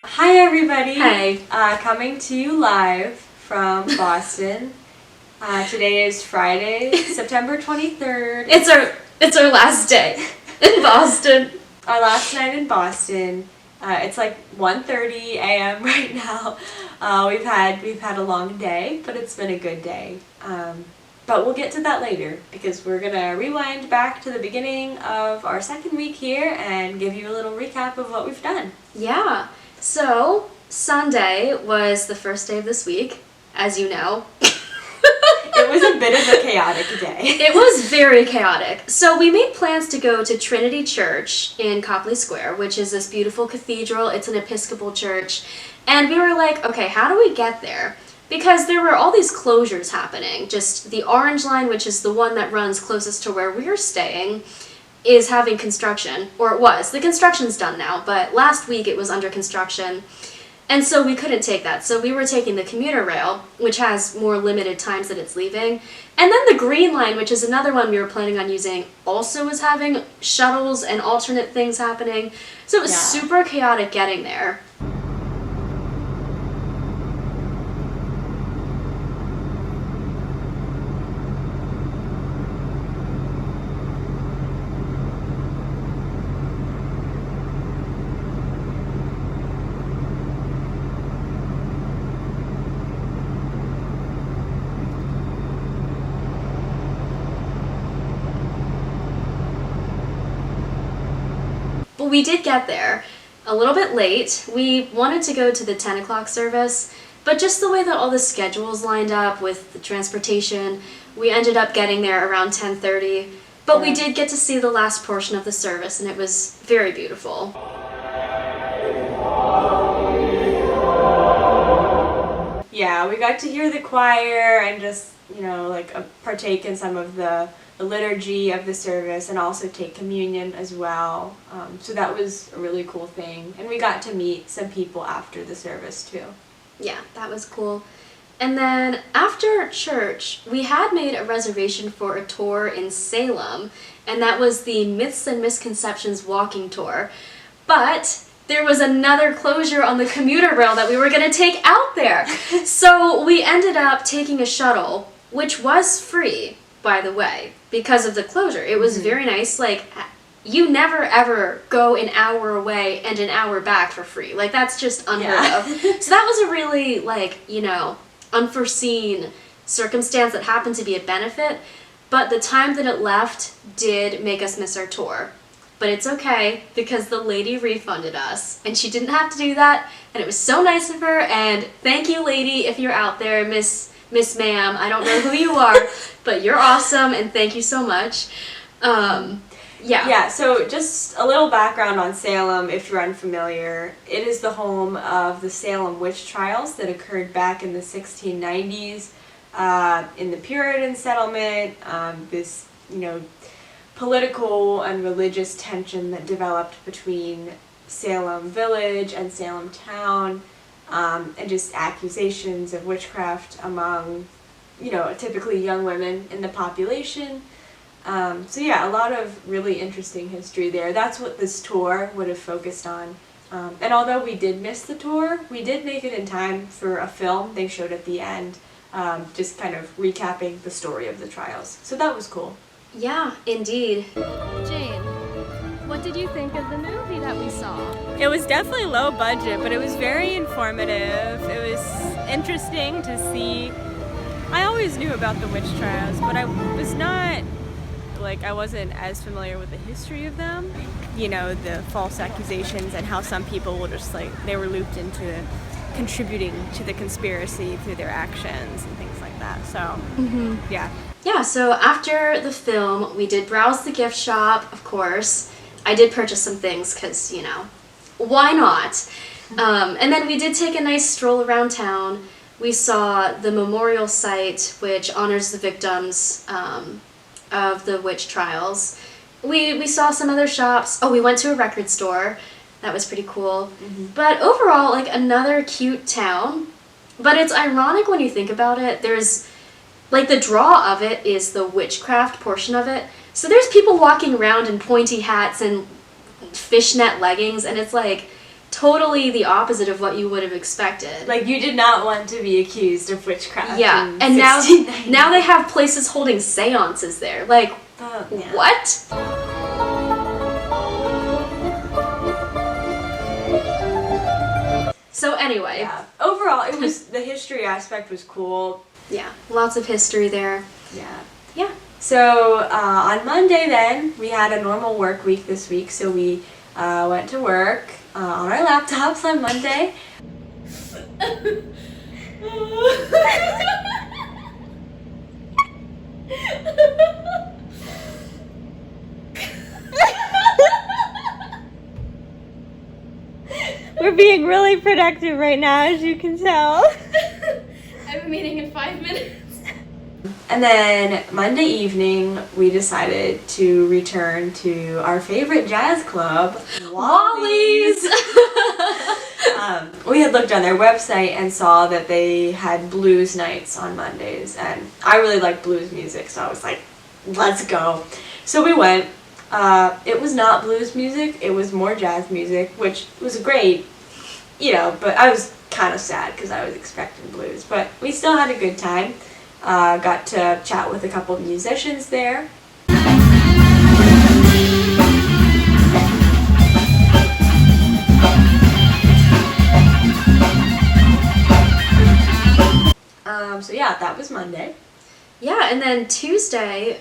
Hi everybody! Hey. Coming to you live from Boston. Today is Friday, September 23rd. It's our last day in Boston. Our last night in Boston. It's like 1:30 a.m. right now. We've had a long day, but it's been a good day. But we'll get to that later because we're gonna rewind back to the beginning of our second week here and give you a little recap of what we've done. Yeah. So, Sunday was the first day of this week, as you know. It was a bit of a chaotic day. It was very chaotic. So we made plans to go to Trinity Church in Copley Square, which is this beautiful cathedral. It's an Episcopal church. And we were like, okay, how do we get there? Because there were all these closures happening. Just the Orange Line, which is the one that runs closest to where we're staying, is having construction, or it was. The construction's done now, but last week it was under construction. And so we couldn't take that. So we were taking the commuter rail, which has more limited times that it's leaving. And then the Green Line, which is another one we were planning on using, also was having shuttles and alternate things happening. So it was super chaotic getting there. But we did get there a little bit late. We wanted to go to the 10 o'clock service, but just the way that all the schedules lined up with the transportation, we ended up getting there around 10:30. But we did get to see the last portion of the service, and it was very beautiful. Yeah, we got to hear the choir and just, partake in some of the liturgy of the service and also take communion as well. So that was a really cool thing. And we got to meet some people after the service too. Yeah, that was cool. And then after church, we had made a reservation for a tour in Salem, and that was the Myths and Misconceptions walking tour. But there was another closure on the commuter rail that we were going to take out there. So we ended up taking a shuttle, which was free, by the way, because of the closure. It was very nice. Like, you never ever go an hour away and an hour back for free. Like, that's just unheard of. So that was a really, unforeseen circumstance that happened to be a benefit. But the time that it left did make us miss our tour. But it's okay, because the lady refunded us, and she didn't have to do that, and it was so nice of her, and thank you, lady, if you're out there, Miss Ma'am. I don't know who you are, but you're awesome, and thank you so much. Yeah, so just a little background on Salem, if you're unfamiliar. It is the home of the Salem witch trials that occurred back in the 1690s in the Puritan settlement. This, political and religious tension that developed between Salem village and Salem town, and just accusations of witchcraft among, typically young women in the population. So yeah, a lot of really interesting history there. That's what this tour would have focused on. And although we did miss the tour, we did make it in time for a film they showed at the end, just kind of recapping the story of the trials. So that was cool. Yeah, indeed. Jane, what did you think of the movie that we saw? It was definitely low budget, but it was very informative. It was interesting to see. I always knew about the witch trials, but I wasn't as familiar with the history of them. The false accusations and how some people will just they were looped into contributing to the conspiracy through their actions and things like that. So, yeah. Yeah, so after the film, we did browse the gift shop, of course. I did purchase some things because, why not? And then we did take a nice stroll around town. We saw the memorial site, which honors the victims of the witch trials. We saw some other shops. Oh, we went to a record store. That was pretty cool. But overall, another cute town. But it's ironic when you think about it. There's the draw of it is the witchcraft portion of it. So there's people walking around in pointy hats and fishnet leggings, and it's totally the opposite of what you would have expected. Like, you did not want to be accused of witchcraft. Yeah, in and now 1690. they have places holding seances there. Like, Oh, yeah. what? So anyway, Yeah. Overall, it was the history aspect was cool. yeah, lots of history there. Yeah. Yeah. So on Monday, then we had a normal work week this week. So we went to work on our laptops on Monday. We're being really productive right now, as you can tell. I have a meeting in 5 minutes. And then Monday evening, we decided to return to our favorite jazz club, Wally's! We had looked on their website and saw that they had blues nights on Mondays, and I really like blues music, so I was like, let's go. So we went. It was not blues music, it was more jazz music, which was great, but I was kind of sad because I was expecting blues, but we still had a good time. Got to chat with a couple of musicians there. So yeah, that was Monday. Yeah, and then Tuesday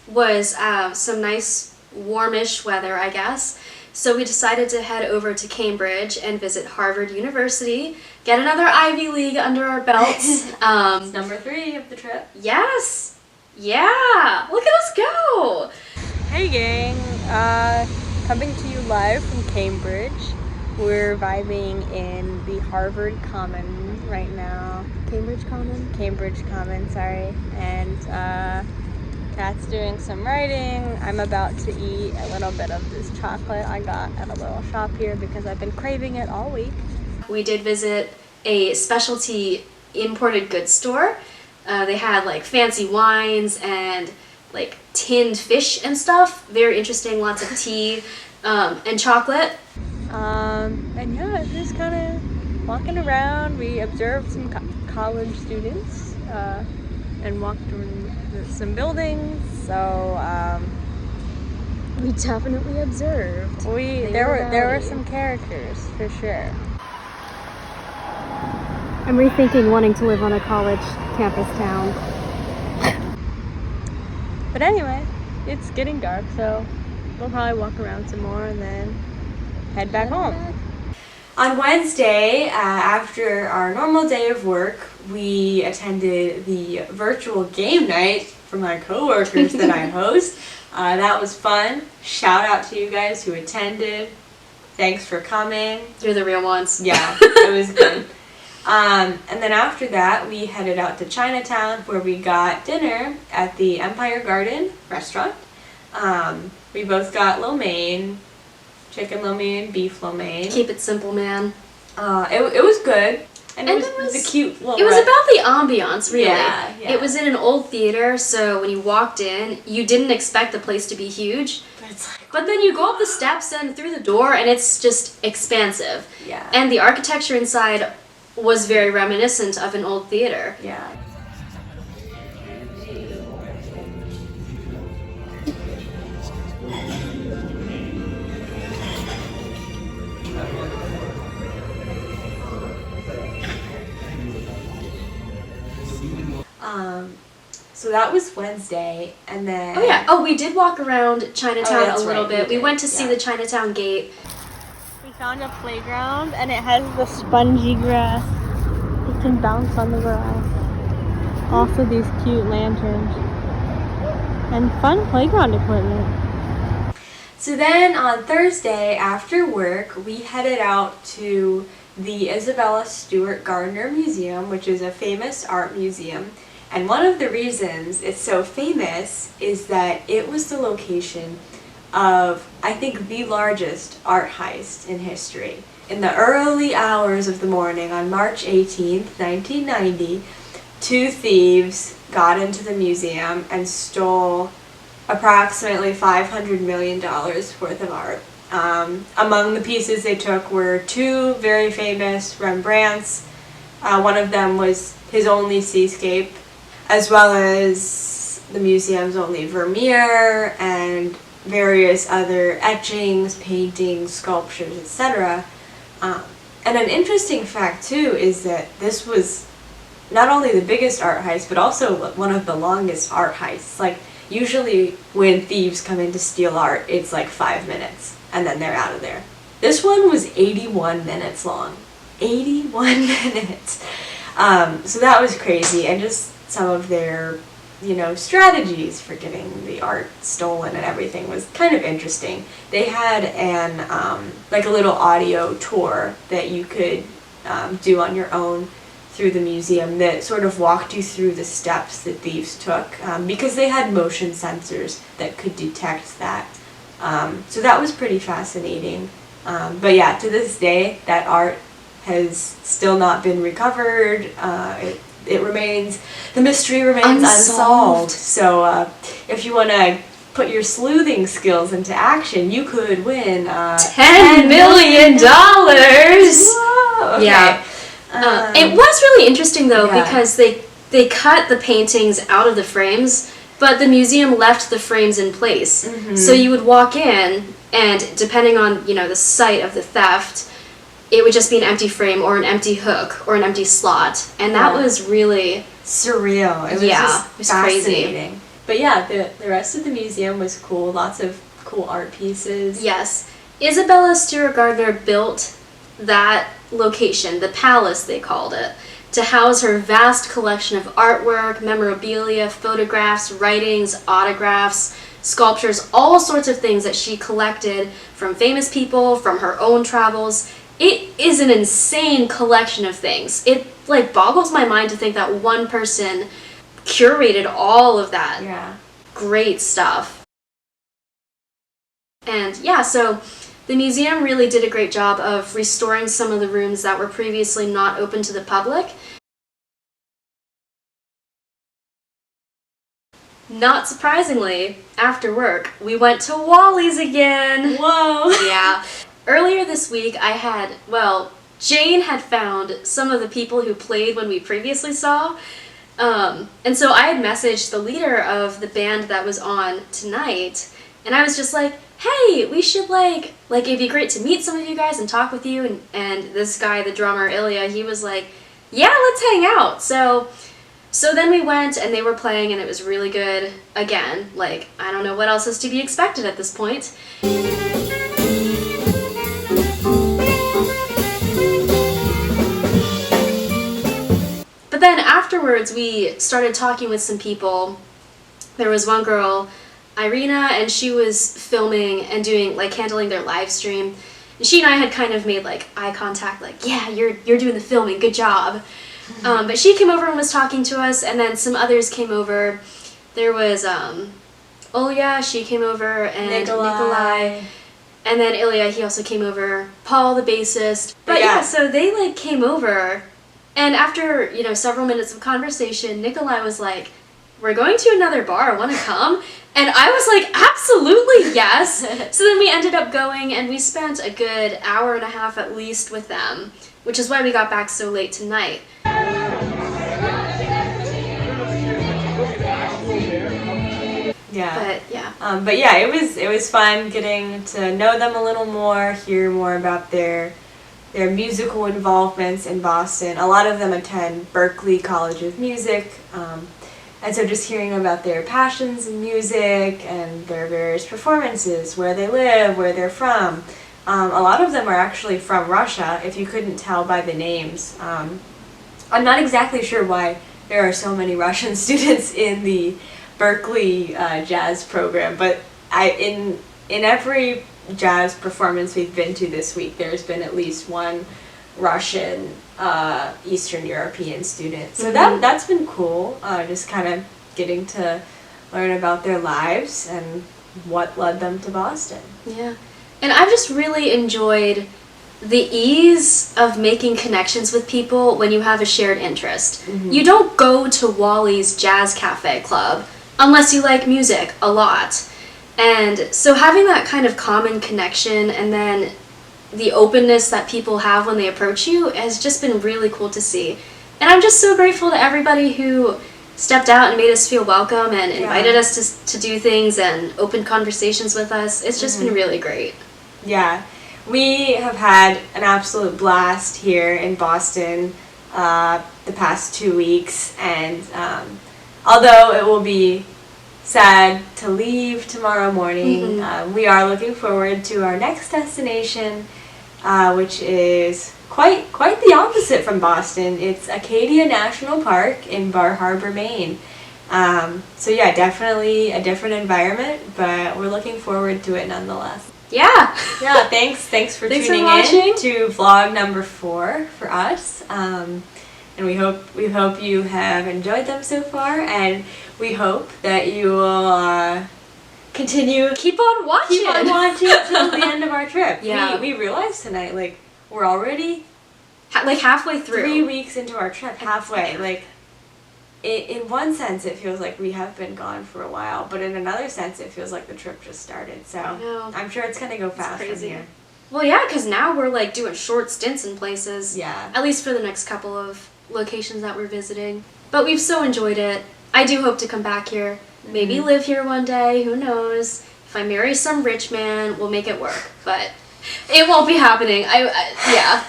was some nice warmish weather, I guess. So we decided to head over to Cambridge and visit Harvard University, get another Ivy League under our belts. It's number 3 of the trip. Yes! Yeah! Look at us go! Hey gang, coming to you live from Cambridge. We're vibing in the Harvard Common right now. Cambridge Common, sorry. And Kat's doing some writing. I'm about to eat a little bit of this chocolate I got at a little shop here because I've been craving it all week. We did visit a specialty imported goods store. They had like fancy wines and like tinned fish and stuff. Very interesting, lots of tea and chocolate. And yeah, just kind of walking around. We observed some college students and walked around some buildings. So We definitely observed. there were some characters for sure. I'm rethinking wanting to live on a college campus town. But anyway, it's getting dark, so we'll probably walk around some more and then head back home. On Wednesday, after our normal day of work, we attended the virtual game night for my coworkers that I host. That was fun. Shout out to you guys who attended. Thanks for coming. You're the real ones. Yeah, it was good. And then after that, we headed out to Chinatown where we got dinner at the Empire Garden restaurant. We both got lo mein, chicken lo mein, beef lo mein. Keep it simple, man. It was good. And And it was a cute little It was about the ambiance, really. Yeah, yeah. It was in an old theater, so when you walked in, you didn't expect the place to be huge. But it's like, But then you go up the steps and through the door, and it's just expansive. yeah. And the architecture inside was very reminiscent of an old theater. Yeah. So that was Wednesday, and then Oh yeah. Oh, we did walk around Chinatown that's a little right, we bit. We did, went to see yeah. the Chinatown Gate. We found a playground and it has the spongy grass. You can bounce on the grass. Also these cute lanterns. And fun playground equipment. So then on Thursday after work, we headed out to the Isabella Stewart Gardner Museum, which is a famous art museum. And one of the reasons it's so famous is that it was the location of, I think, the largest art heist in history. In the early hours of the morning on March 18th, 1990, 2 thieves got into the museum and stole approximately $500 million worth of art. Among the pieces they took were two very famous Rembrandts. One of them was his only seascape, as well as the museum's only Vermeer and various other etchings, paintings, sculptures, etc. And an interesting fact too is that this was not only the biggest art heist, but also one of the longest art heists. Like, usually when thieves come in to steal art, it's like 5 minutes, and then they're out of there. This one was 81 minutes long. 81 minutes! So that was crazy, and just some of their, strategies for getting the art stolen and everything was kind of interesting. They had a little audio tour that you could do on your own through the museum that sort of walked you through the steps that thieves took, because they had motion sensors that could detect that. So that was pretty fascinating. But yeah, to this day, that art has still not been recovered. It remains, the mystery remains unsolved. So if you want to put your sleuthing skills into action, you could win $10 million! Whoa, okay. Yeah. It was really interesting though, Yeah. because they cut the paintings out of the frames, but the museum left the frames in place. Mm-hmm. So you would walk in, and depending on the site of the theft, it would just be an empty frame or an empty hook or an empty slot, and that Yeah. was really surreal. It was Yeah, just it was crazy. fascinating. But yeah, the rest of the museum was cool. Lots of cool art pieces. yes. Isabella Stewart Gardner built that location, the palace they called it, to house her vast collection of artwork, memorabilia, photographs, writings, autographs, sculptures, all sorts of things that she collected from famous people, from her own travels. It is an insane collection of things. It boggles my mind to think that one person curated all of that Yeah. great stuff. And yeah, so the museum really did a great job of restoring some of the rooms that were previously not open to the public. Not surprisingly, after work, we went to Wally's again. Whoa! Yeah. Earlier this week, Jane had found some of the people who played when we previously saw. And so I had messaged the leader of the band that was on tonight, and I was just like, hey, we should it'd be great to meet some of you guys and talk with you. And this guy, the drummer, Ilya, he was like, yeah, let's hang out. So then we went, and they were playing, and it was really good. Again, I don't know what else is to be expected at this point. But then afterwards, we started talking with some people. There was one girl, Irina, and she was filming and doing, handling their live stream. And she and I had kind of made, eye contact, yeah, you're doing the filming, good job. But she came over and was talking to us, and then some others came over. There was, Olya, she came over, and Nikolai. And then Ilya, he also came over. Paul, the bassist. But yeah, so they, came over. And after, several minutes of conversation, Nikolai was like, we're going to another bar, want to come? And I was like, absolutely, yes. So then we ended up going, and we spent a good hour and a half at least with them, which is why we got back so late tonight. Yeah. But yeah. It was fun getting to know them a little more, hear more about their musical involvements in Boston. A lot of them attend Berklee College of Music, and so just hearing about their passions in music and their various performances, where they live, where they're from. A lot of them are actually from Russia, if you couldn't tell by the names. I'm not exactly sure why there are so many Russian students in the Berklee jazz program, but in every jazz performance we've been to this week, there's been at least one Russian, Eastern European student. So that's been cool, just kind of getting to learn about their lives and what led them to Boston. Yeah. And I've just really enjoyed the ease of making connections with people when you have a shared interest. Mm-hmm. You don't go to Wally's Jazz Cafe Club unless you like music a lot. And so having that kind of common connection and then the openness that people have when they approach you has just been really cool to see. And I'm just so grateful to everybody who stepped out and made us feel welcome and invited us to do things and open conversations with us. It's just been really great. Yeah, we have had an absolute blast here in Boston the past 2 weeks, and although it will be sad to leave tomorrow morning, we are looking forward to our next destination, which is quite the opposite from Boston. It's Acadia National Park in Bar Harbor, Maine. So yeah, definitely a different environment, but we're looking forward to it nonetheless. Yeah. Yeah, thanks for Thanks for tuning watching. in to vlog number 4 for us. And we hope you have enjoyed them so far, and we hope that you will continue Keep on watching. till the end of our trip. Yeah. We realized tonight, like, we're already Like halfway through. 3 weeks into our trip, halfway. Like, in one sense, it feels like we have been gone for a while, but in another sense, it feels like the trip just started. So know. I'm sure it's gonna go fast from crazy. here. Well, yeah, because now we're like doing short stints in places. Yeah. At least for the next couple of locations that we're visiting. But we've so enjoyed it. I do hope to come back here. Maybe live here one day. Who knows? If I marry some rich man, we'll make it work. But it won't be happening. Yeah.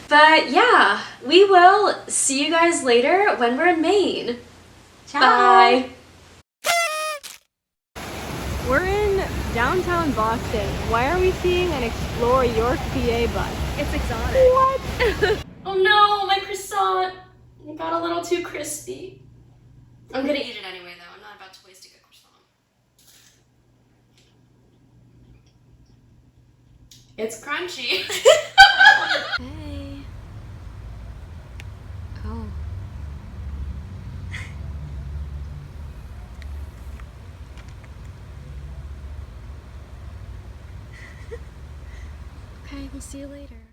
But yeah, we will see you guys later when we're in Maine. Ciao. Bye. We're in downtown Boston. Why are we seeing an Explore York, PA bus? It's exotic. What? Oh no, my croissant. It got a little too crispy. I'm gonna eat it anyway though. I'm not about to waste a good croissant. It's crunchy. Hey. Oh. Okay, we'll see you later.